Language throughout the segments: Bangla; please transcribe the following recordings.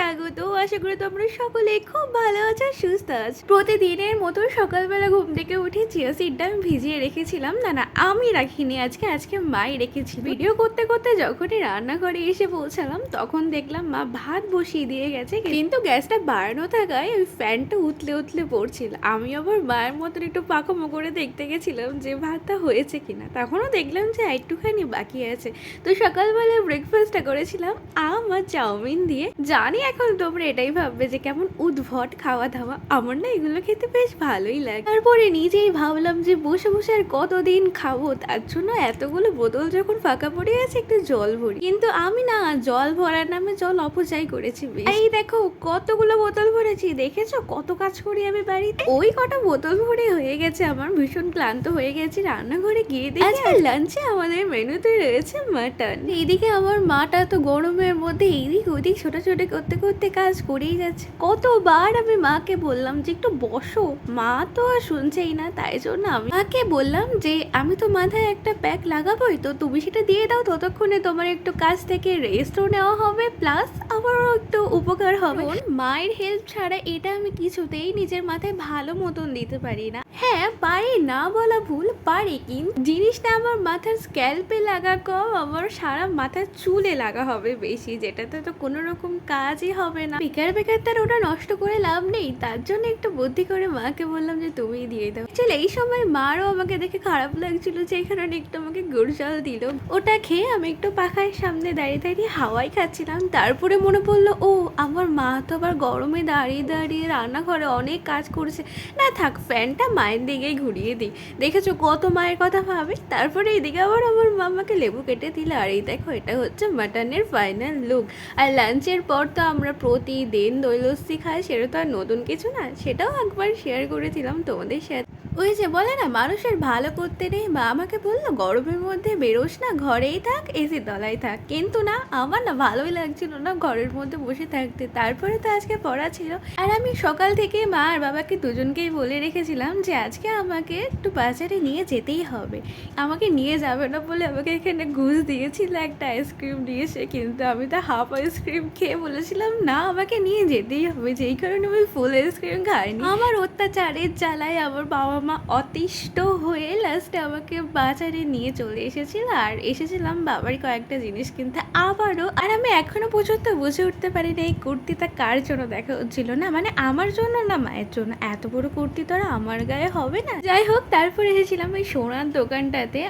স্বাগত। আশা করি তোমরা সকলে খুব ভালো আছো, সুস্থ আছো। প্রতিদিনের মতো সকালবেলা ঘুম থেকে উঠে চিয়া সিডটা আমি ভিজিয়ে রেখেছিলাম। না আমি রাখিনি, আজকে মাই রেখেছি। ভিডিও করতে করতে যখনই রান্নাঘরে এসে পৌঁছালাম তখন দেখলাম মা ভাত বসিয়ে দিয়ে গেছে, কিন্তু গ্যাসটা বাড়ানো থাকায় ওই ফ্যানটা উতলে উতলে পড়ছিল। আমি আবার মায়ের মতন একটু পাকামো করে দেখতে গেছিলাম যে ভাতটা হয়েছে কিনা। তখনও দেখলাম যে একটুখানি বাকি আছে। তো সকালবেলা ব্রেকফাস্টটা করেছিলাম আম আর চাউমিন দিয়ে। জানি এখন তোমরা এটাই ভাববে যে কেমন উদ্ভট খাওয়া দাওয়া, আমার না এগুলো খেতে বেশ ভালোই লাগে। তারপরে নিজেই ভাবলাম যে বসে বসে আর কতদিন খাবো, তার জন্য এতগুলো বোতল যখন ফাঁকা পড়ে আছে একটু জল ভরি। কিন্তু আমি না জল ভরার নামে জল অপচয় করেছি। এই দেখো কতগুলো বোতল ভরেছি, দেখেছো কত কাজ করি আমি বাড়িতে। ওই কটা বোতল ভরে হয়ে গেছে আমার, ভীষণ ক্লান্ত হয়ে গেছি। রান্নাঘরে গিয়ে দেখি আজকে লাঞ্চে আমাদের মেনুতে রয়েছে মাটন। এইদিকে আমার মাটা তো গরমের মধ্যে এইদিক ওইদিক ছোটাছুটি করতে করতে কাজ করেই যাচ্ছে। কতবার আমি মাকে বললাম যে একটু বসো, মা তো আর শুনছেই না। তাই জন্য আমি মাকে বললাম যে আমি তো মাথায় একটা প্যাক লাগাবোই, তো তুমি সেটা দিয়ে দাও, ততক্ষণে তোমার একটু কাজ থেকে রেস্টও নেওয়া হবে, প্লাস আমারও একটু উপকার হবে। মায়ের হেল্প ছাড়া এটা আমি কিছুতেই নিজের মাথায় ভালো মতন দিতে পারি না। হ্যাঁ পারি না বলা ভুল, পারি, কিন্তু জিনিসটা আমার মাথার স্ক্যাল্পে লাগা কম, আমার সারা মাথার চুলে লাগা হবে বেশি, যেটাতে তো কোনো রকম কাজই হবে না। বেকার বেকার তার ওটা নষ্ট করে লাভ নেই। তার জন্য একটু বুদ্ধি করে মাকে বললাম যে তুমি দিয়ে দাও। চলে এই সময় মারও আমাকে দেখে খারাপ লাগছিল যে এখানে একটু আমাকে গুড় জল দিল। ওটা খেয়ে আমি একটু পাখার সামনে দাঁড়িয়ে দাঁড়িয়ে হাওয়াই খাচ্ছিলাম। তারপরে মনে পড়লো ও আমার মা তো আবার গরমে দাঁড়িয়ে দাঁড়িয়ে রান্নাঘরে অনেক কাজ করছে। না থাক, ফ্যানটা মায়ের দিকেই ঘুরিয়ে দিই। দেখেছো কত মায়ের কথা ভাবি। তারপরে এদিকে আবার আমার মামাকে লেবু কেটে দিল। আর এই দেখো এটা হচ্ছে মাটনের ফাইনাল লুক। আর লাঞ্চের পর তো আমরা প্রতিদিন দই লস্যি খাই, সেটা তো আর নতুন কিছু না, সেটাও একবার শেয়ার করেছিলাম তোমাদের সাথে। ওই যে বলে না মানুষের ভালো করতে নেই, মা আমাকে বললো গরমের মধ্যে বেরোস না, ঘরেই থাক, এসি তলায় থাক। কিন্তু না, আমার না ভালোই লাগছিল না ঘরের মধ্যে বসে থাকতে। তারপরে তো আজকে পড়া ছিল, আর আমি সকাল থেকে মা আর বাবাকে দুজনকেই বলে রেখেছিলাম যে আজকে আমাকে একটু বাজারে নিয়ে যেতেই হবে। আমাকে নিয়ে যাবে না বলে আমাকে এখানে ঘুষ দিয়েছিল একটা আইসক্রিম দিয়েছে, কিন্তু আমি তো হাফ আইসক্রিম খেয়ে বলেছিলাম না আমাকে নিয়ে যেতেই হবে, যেই কারণে আমি ফুল আইসক্রিম খাইনি। আমার অত্যাচারের জ্বালায় আমার বাবা মা অতিষ্ঠ হয়ে লাস্টে আমাকে বাজারে নিয়ে চলে এসেছিল। আর এসেছিলাম বাবার কয়েকটা জিনিস কিনতে আবারও। আর আমি এখনো পর্যন্ত বুঝে উঠতে পারি না এই কুর্তিটা কার জন্য দেখা হচ্ছিল, না মানে আমার জন্য না মায়ের জন্য। এত বড় কুর্তি তো আর আমার গায়ে হবে না। যাই হোক, তারপরে এসেছিলাম ওই সোনার দোকানটাতে।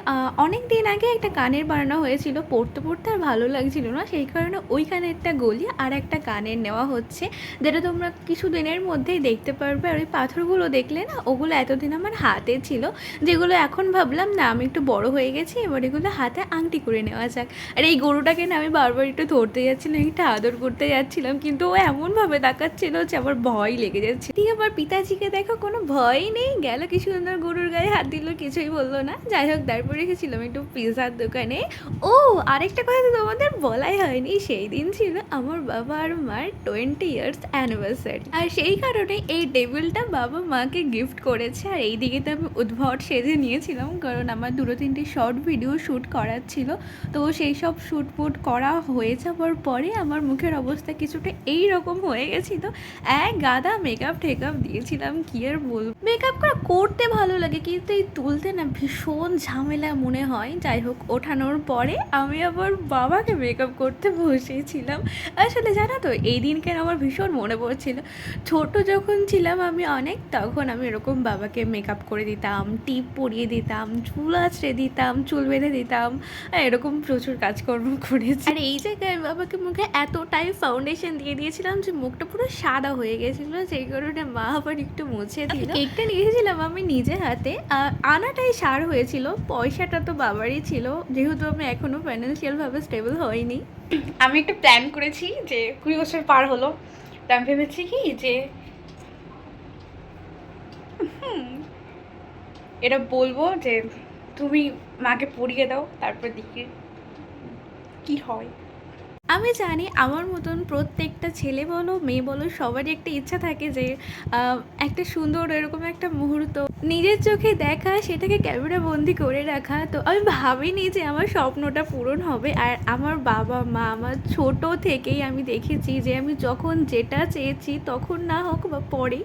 অনেক দিন আগে একটা কানের বানানো হয়েছিল, পড়তে পড়তে আর ভালো লাগছিল না, সেই কারণে ওই কানেরটা গলি আর একটা কানের নেওয়া হচ্ছে, যেটা তোমরা কিছু দিনের মধ্যেই দেখতে পারবে। আর ওই পাথরগুলো দেখলে না, ওগুলো এতদিন আমার হাতে ছিল, যেগুলো এখন ভাবলাম না আমি একটু বড় হয়ে গেছি, এবার এগুলো হাতে আংটি করে নেওয়া যাক। আর এই গরুটাকে না আমি বারবার একটু ধরতে যাচ্ছিলাম, একটু আদর করতে যাচ্ছিলাম, কিন্তু ও এমনভাবে তাকাচ্ছিল যে আমার ভয় লেগে যাচ্ছে। ঠিক আমার পিতাজিকে দেখো কোনো ভয়ই নেই, গেল কি সুন্দর গরুর গায়ে হাত দিল, কিছুই বললো না। যাই হোক, তারপরে রেখেছিলাম একটু পিৎজার দোকানে। ও আরেকটা কথা তো তোমাদের বলাই হয়নি, সেই দিন ছিল আমার বাবা আর মার 20 ইয়ার্স অ্যানিভার্সারি। আর সেই কারণে এই টেবিলটা বাবা মাকে গিফট করেছে। আর এই দিকে তো আমি উদ্ভট সেজে নিয়েছিলাম, কারণ আমার 2-3টি শর্ট ভিডিও শ্যুট করার ছিল। তো সেই সব শ্যুট ফুট করা হয়ে যাওয়ার পরে আমার মুখের অবস্থা কিছুটা এইরকম হয়ে গেছিলো। এক গাদা মেকআপ টেকআপ দিয়েছিলাম, কি আর বলবো। মেকআপ করা করতে ভালো লাগে, কিন্তু এই তুলতে না ভীষণ ঝামেলা মনে হয়। যাই হোক, ওঠানোর পরে আমি আবার বাবাকে মেকআপ করতে বসেছিলাম। আসলে জানো তো এই দিনকে আমার ভীষণ মনে পড়ছিল, ছোট যখন ছিলাম আমি অনেক, তখন আমি এরকম বাবাকে মেকআপ করে দিতাম, টিপ পরিয়ে দিতাম, চুল আঁচড়ে দিতাম, চুল বেঁধে দিতাম, এরকম প্রচুর কাজকর্ম করেছি। আর এই জায়গায় বাবাকে মুখে এতটাই ফাউন্ডেশন দিয়ে দিয়েছিলাম যে মুখটা পুরো সাদা হয়ে গেছিলো, সেই কারণে মা আবার একটু মুছে দিল। কেকটা নিয়েছিলাম আমি নিজে হাতে, আনাটাই সার হয়েছিল, পয়সাটা তো বাবারই ছিল, যেহেতু আমি এখনো ফাইন্যান্সিয়ালভাবে স্টেবল হয়নি। আমি একটা প্ল্যান করেছি যে 20 বছর পার হলো, তো আমি ভেবেছি কি যে এটা বলবো যে তুমি মাকে পড়িয়ে দাও, তারপর দেখি কি হয়। আমি জানি আমার মতন প্রত্যেকটা ছেলে বলো মেয়ে বলো সবারই একটা ইচ্ছা থাকে যে একটা সুন্দর এরকম একটা মুহূর্ত নিজের চোখে দেখা, সেটাকে ক্যামেরা বন্দি করে রাখা। তো আমি ভাবিনি যে আমার স্বপ্নটা পূরণ হবে। আর আমার বাবা মা আমার ছোট থেকেই আমি দেখেছি যে আমি যখন যেটা চেয়েছি তখন না হোক বা পরে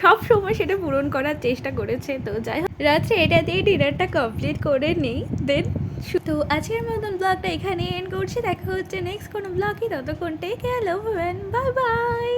সব সময় সেটা পূরণ করার চেষ্টা করেছে। তো যাই হোক, রাত্রে এটা দিয়ে ডিনারটা কমপ্লিট করে নিই, দেন তো আজকের মতন ব্লগটা এখানে এন্ড করছি। দেখা হচ্ছে নেক্সট কোনো ব্লগে, ততক্ষণ টেক কেয়ার, লাভ, বাই বাই।